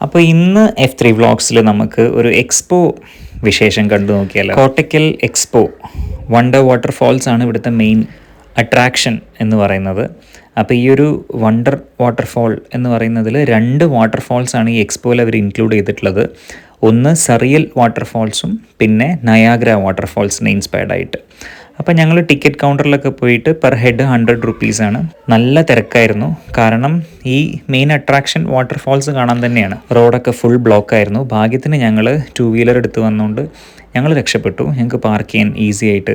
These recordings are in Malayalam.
അപ്പോൾ ഇന്ന് F3 വ്ളോഗ്സിൽ നമുക്ക് ഒരു എക്സ്പോ വിശേഷം കണ്ടു നോക്കിയാലോ. കോട്ടയ്ക്കൽ എക്സ്പോ വണ്ടർ വാട്ടർഫാൾസ് ആണ് ഇവിടുത്തെ മെയിൻ അട്രാക്ഷൻ എന്ന് പറയുന്നത്. അപ്പോൾ ഈ ഒരു വണ്ടർ വാട്ടർഫാൾ എന്ന് പറയുന്നതിൽ 2 വാട്ടർഫാൾസാണ് ഈ എക്സ്പോയിൽ അവർ ഇൻക്ലൂഡ് ചെയ്തിട്ടുള്ളത്. ഒന്ന് സറിയൽ വാട്ടർഫാൾസും പിന്നെ നയാഗ്ര വാട്ടർഫാൾസിനെ ഇൻസ്പയർഡ് ആയിട്ട്. അപ്പോൾ ഞങ്ങൾ ടിക്കറ്റ് കൗണ്ടറിലൊക്കെ പോയിട്ട് പെർ ഹെഡ് 100 റുപ്പീസാണ്. നല്ല തിരക്കായിരുന്നു, കാരണം ഈ മെയിൻ അട്രാക്ഷൻ വാട്ടർഫാൾസ് കാണാൻ തന്നെയാണ്. റോഡൊക്കെ ഫുൾ ബ്ലോക്കായിരുന്നു. ഭാഗ്യത്തിന് ഞങ്ങൾ 2 വീലർ എടുത്ത് വന്നുകൊണ്ട് ഞങ്ങൾ രക്ഷപ്പെട്ടു. ഞങ്ങൾക്ക് പാർക്ക് ചെയ്യാൻ ഈസി ആയിട്ട്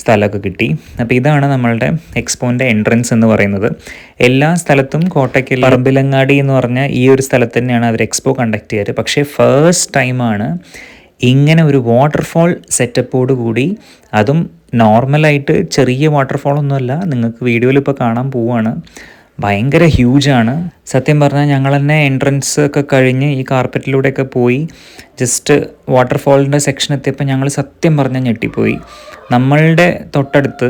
സ്ഥലമൊക്കെ കിട്ടി. അപ്പോൾ ഇതാണ് നമ്മളുടെ എക്സ്പോൻ്റെ എൻട്രൻസ് എന്ന് പറയുന്നത്. എല്ലാ സ്ഥലത്തും കോട്ടയ്ക്കൽ പറമ്പിലങ്ങാടി എന്ന് പറഞ്ഞ ഈ ഒരു സ്ഥലത്ത് തന്നെയാണ് അവർ എക്സ്പോ കണ്ടക്ട് ചെയ്യാറ്. പക്ഷേ ഫസ്റ്റ് ടൈമാണ് ഇങ്ങനെ ഒരു വാട്ടർഫാൾ സെറ്റപ്പോട് കൂടി, അതും നോർമലായിട്ട് ചെറിയ വാട്ടർഫാളൊന്നുമല്ല, നിങ്ങൾക്ക് വീഡിയോയിൽ ഇപ്പോൾ കാണാൻ പോവുകയാണ്. ഭയങ്കര ഹ്യൂജാണ്. സത്യം പറഞ്ഞാൽ ഞങ്ങൾ തന്നെ എൻട്രൻസ് ഒക്കെ കഴിഞ്ഞ് ഈ കാർപ്പറ്റിലൂടെയൊക്കെ പോയി ജസ്റ്റ് വാട്ടർഫാളിൻ്റെ സെക്ഷൻ എത്തിയപ്പോൾ ഞങ്ങൾ സത്യം പറഞ്ഞാൽ ഞെട്ടിപ്പോയി. നമ്മളുടെ തൊട്ടടുത്ത്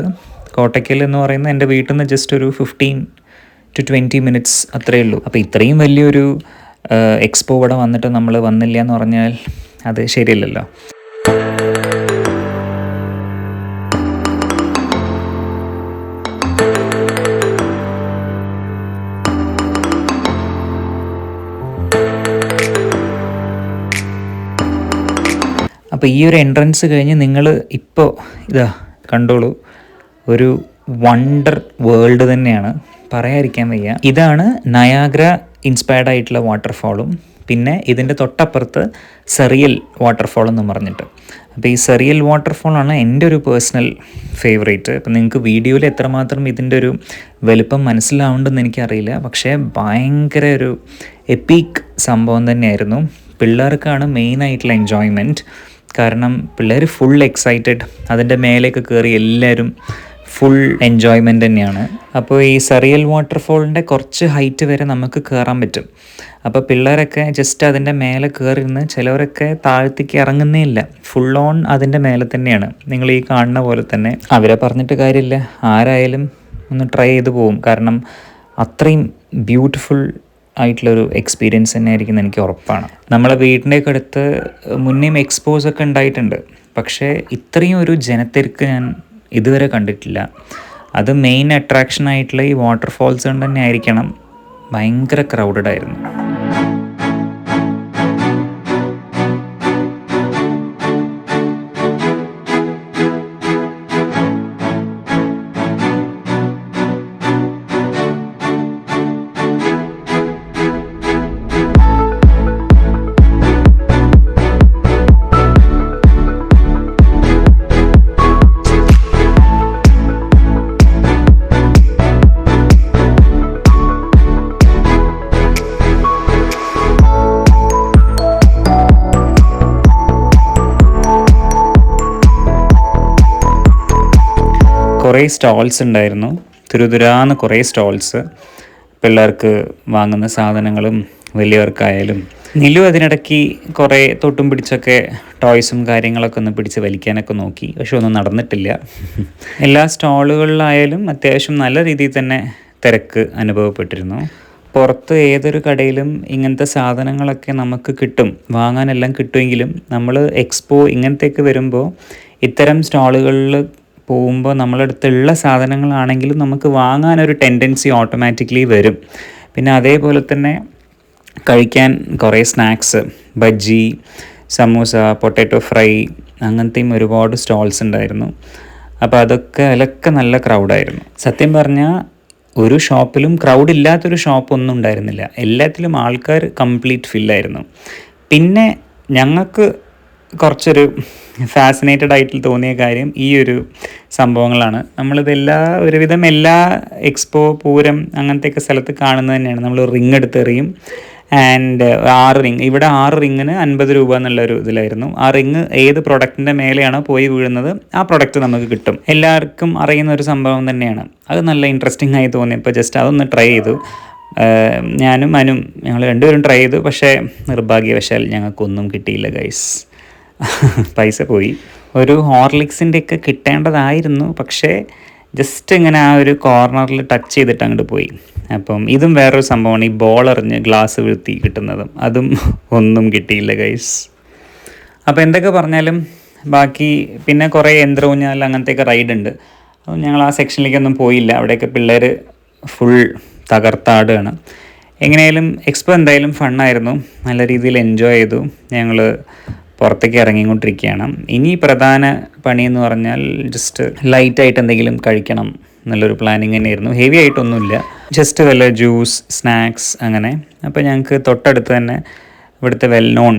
കോട്ടയ്ക്കൽ എന്ന് പറയുന്ന എൻ്റെ വീട്ടിൽ നിന്ന് ജസ്റ്റ് ഒരു 15 to 20 മിനിറ്റ്സ് അത്രയേ ഉള്ളൂ. അപ്പോൾ ഇത്രയും വലിയൊരു എക്സ്പോ ഇവിടെ വന്നിട്ട് നമ്മൾ വന്നില്ല എന്ന് പറഞ്ഞാൽ അത് ശരിയല്ലല്ലോ. അപ്പോൾ ഈ ഒരു എൻട്രൻസ് കഴിഞ്ഞ് നിങ്ങൾ ഇപ്പോൾ ഇതാ കണ്ടോളൂ, ഒരു വണ്ടർ വേൾഡ് തന്നെയാണ്, പറയാതിരിക്കാൻ വയ്യ. ഇതാണ് നയാഗ്ര ഇൻസ്പയർഡ് ആയിട്ടുള്ള വാട്ടർഫാളും പിന്നെ ഇതിൻ്റെ തൊട്ടപ്പുറത്ത് സെറിയൽ വാട്ടർഫാൾ എന്ന് പറഞ്ഞിട്ട്. അപ്പോൾ ഈ സെറിയൽ വാട്ടർഫാളാണ് എൻ്റെ ഒരു പേഴ്സണൽ ഫേവറേറ്റ്. അപ്പോൾ നിങ്ങൾക്ക് വീഡിയോയിൽ എത്രമാത്രം ഇതിൻ്റെ ഒരു വലുപ്പം മനസ്സിലാവുണ്ടെന്ന് എനിക്കറിയില്ല, പക്ഷേ ഭയങ്കര ഒരു എപ്പീക്ക് സംഭവം തന്നെയായിരുന്നു. പിള്ളേർക്കാണ് മെയിനായിട്ടുള്ള എൻജോയ്മെൻറ്റ്, കാരണം പിള്ളേർ ഫുൾ എക്സൈറ്റഡ്. അതിൻ്റെ മേലേക്ക് കയറി എല്ലാവരും ഫുൾ എൻജോയ്മെൻറ്റ് തന്നെയാണ്. അപ്പോൾ ഈ സെറിയൽ വാട്ടർഫാളിൻ്റെ കുറച്ച് ഹൈറ്റ് വരെ നമുക്ക് കയറാൻ പറ്റും. അപ്പോൾ പിള്ളേരൊക്കെ ജസ്റ്റ് അതിൻ്റെ മേലെ കയറിയിരുന്ന്, ചിലവരൊക്കെ താഴത്തേക്ക് ഇറങ്ങുന്നേ ഇല്ല, ഫുൾ ഓൺ അതിൻ്റെ മേലെ തന്നെയാണ്. നിങ്ങൾ ഈ കാണുന്ന പോലെ തന്നെ. അവരെ പറഞ്ഞിട്ട് കാര്യമില്ല, ആരായാലും ഒന്ന് ട്രൈ ചെയ്ത് പോവും, കാരണം അത്രയും ബ്യൂട്ടിഫുൾ ആയിട്ടുള്ളൊരു എക്സ്പീരിയൻസ് തന്നെ ആയിരിക്കും എന്ന് എനിക്ക് ഉറപ്പാണ്. നമ്മളെ വീടിൻ്റെയൊക്കെ അടുത്ത് മുന്നേയും എക്സ്പോസൊക്കെ ഉണ്ടായിട്ടുണ്ട്, പക്ഷേ ഇത്രയും ഒരു ജനത്തിരക്ക് ഞാൻ ഇതുവരെ കണ്ടിട്ടില്ല. അത് മെയിൻ അട്രാക്ഷനായിട്ടുള്ള ഈ വാട്ടർഫാൾസ് കൊണ്ട് തന്നെ ആയിരിക്കണം, ഭയങ്കര ക്രൗഡഡ് ആയിരുന്നു. കുറേ സ്റ്റോൾസ് ഉണ്ടായിരുന്നു, തുരുതുരാന്ന് കുറേ സ്റ്റോൾസ്. പിള്ളേർക്ക് വാങ്ങുന്ന സാധനങ്ങളും വലിയവർക്കായാലും. നിലു അതിനിടയ്ക്ക് കുറേ തൊട്ടും പിടിച്ചൊക്കെ ടോയ്സും കാര്യങ്ങളൊക്കെ ഒന്ന് പിടിച്ച് വലിക്കാനൊക്കെ നോക്കി, പക്ഷെ ഒന്നും നടന്നിട്ടില്ല. എല്ലാ സ്റ്റോളുകളിലായാലും അത്യാവശ്യം നല്ല രീതിയിൽ തന്നെ തിരക്ക് അനുഭവപ്പെട്ടിരുന്നു. പുറത്ത് ഏതൊരു കടയിലും ഇങ്ങനത്തെ സാധനങ്ങളൊക്കെ നമുക്ക് കിട്ടും, വാങ്ങാനെല്ലാം കിട്ടുമെങ്കിലും നമ്മൾ എക്സ്പോ ഇങ്ങനത്തേക്ക് വരുമ്പോൾ ഇത്തരം സ്റ്റോളുകളിൽ പോകുമ്പോൾ നമ്മളടുത്തുള്ള സാധനങ്ങളാണെങ്കിലും നമുക്ക് വാങ്ങാനൊരു ടെൻഡൻസി ഓട്ടോമാറ്റിക്കലി വരും. പിന്നെ അതേപോലെ തന്നെ കഴിക്കാൻ കുറേ snacks, bajji, samosa, potato fry, അങ്ങനത്തെയും ഒരുപാട് സ്റ്റോൾസ് ഉണ്ടായിരുന്നു. അപ്പോൾ അതിലൊക്കെ നല്ല ക്രൗഡായിരുന്നു. സത്യം പറഞ്ഞാൽ ഒരു ഷോപ്പിലും ക്രൗഡ് ഇല്ലാത്തൊരു ഷോപ്പൊന്നും ഉണ്ടായിരുന്നില്ല, എല്ലാത്തിലും ആൾക്കാർ കംപ്ലീറ്റ് ഫില്ലായിരുന്നു. പിന്നെ ഞങ്ങൾക്ക് കുറച്ചൊരു ഫാസിനേറ്റഡ് ആയിട്ട് തോന്നിയ കാര്യം ഈ ഒരു സംഭവങ്ങളാണ്. നമ്മളിത് ഒരുവിധം എല്ലാ എക്സ്പോ, പൂരം അങ്ങനത്തെയൊക്കെ സ്ഥലത്ത് കാണുന്നത് തന്നെയാണ്. നമ്മൾ റിങ് എടുത്തെറിയും, ആൻഡ് 6 റിങ്, ഇവിടെ 6 റിങ്ങിന് 50 രൂപ എന്നുള്ളൊരു ഇതിലായിരുന്നു. ആ റിങ് ഏത് പ്രൊഡക്റ്റിൻ്റെ മേലെയാണോ പോയി വീഴുന്നത് ആ പ്രൊഡക്റ്റ് നമുക്ക് കിട്ടും. എല്ലാവർക്കും അറിയുന്ന ഒരു സംഭവം തന്നെയാണ്. അത് നല്ല ഇൻട്രസ്റ്റിംഗ് ആയി തോന്നിയപ്പോൾ ജസ്റ്റ് അതൊന്ന് ട്രൈ ചെയ്തു. ഞാനും അനും ഞങ്ങൾ രണ്ടുപേരും ട്രൈ ചെയ്തു, പക്ഷേ നിർഭാഗ്യവശാൽ ഞങ്ങൾക്കൊന്നും കിട്ടിയില്ല ഗൈസ്. പൈസ പോയി. ഒരു ഹോർലിക്സിൻ്റെയൊക്കെ കിട്ടേണ്ടതായിരുന്നു, പക്ഷേ ജസ്റ്റ് ഇങ്ങനെ ആ ഒരു കോർണറിൽ ടച്ച് ചെയ്തിട്ട് അങ്ങോട്ട് പോയി. അപ്പം ഇതും വേറൊരു സംഭവമാണ്, ഈ ബോൾ എറിഞ്ഞ് ഗ്ലാസ് വീഴ്ത്തി കിട്ടുന്നതും. അതും ഒന്നും കിട്ടിയില്ല ഗൈസ്. അപ്പോൾ എന്തൊക്കെ പറഞ്ഞാലും ബാക്കി പിന്നെ കുറേ യന്ത്രഊഞ്ഞാൽ അങ്ങനത്തെയൊക്കെ റൈഡ് ഉണ്ട്. അപ്പം ഞങ്ങൾ ആ സെക്ഷനിലേക്കൊന്നും പോയില്ല. അവിടെയൊക്കെ പിള്ളേർ ഫുൾ തകർത്താടുകയാണ്. എങ്ങനെയായാലും എക്സ്പോ എന്തായാലും ഫണ്ണായിരുന്നു, നല്ല രീതിയിൽ എൻജോയ് ചെയ്തു. ഞങ്ങൾ പുറത്തേക്ക് ഇറങ്ങിക്കൊണ്ടിരിക്കുകയാണ്. ഇനി പ്രധാന പണി എന്ന് പറഞ്ഞാൽ ജസ്റ്റ് ലൈറ്റായിട്ട് എന്തെങ്കിലും കഴിക്കണം എന്നുള്ളൊരു പ്ലാനിങ് തന്നെയായിരുന്നു. ഹെവി ആയിട്ടൊന്നുമില്ല, ജസ്റ്റ് വല്ല ജ്യൂസ്, സ്നാക്സ് അങ്ങനെ. അപ്പോൾ ഞങ്ങൾക്ക് തൊട്ടടുത്ത് തന്നെ ഇവിടുത്തെ വെൽ നോൺ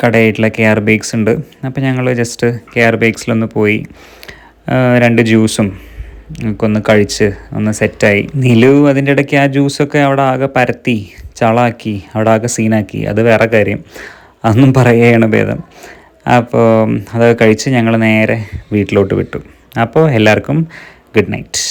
കടയായിട്ടുള്ള KR ബേക്സ് ഉണ്ട്. അപ്പോൾ ഞങ്ങൾ ജസ്റ്റ് KR ബേക്സിലൊന്ന് പോയി 2 ജ്യൂസും ഒക്കെ ഒന്ന് കഴിച്ച് ഒന്ന് സെറ്റായി. നിലു അതിൻ്റെ ഇടയ്ക്ക് ആ ജ്യൂസൊക്കെ അവിടെ ആകെ പരത്തി ചളാക്കി, അവിടെ ആകെ സീനാക്കി. അത് വേറെ കാര്യം, അതൊന്നും പറയുകയാണ് ഭേദം. അപ്പോൾ അതൊക്കെ കഴിച്ച് ഞങ്ങൾ നേരെ വീട്ടിലോട്ട് വിട്ടു. അപ്പോൾ എല്ലാവർക്കും ഗുഡ് നൈറ്റ്.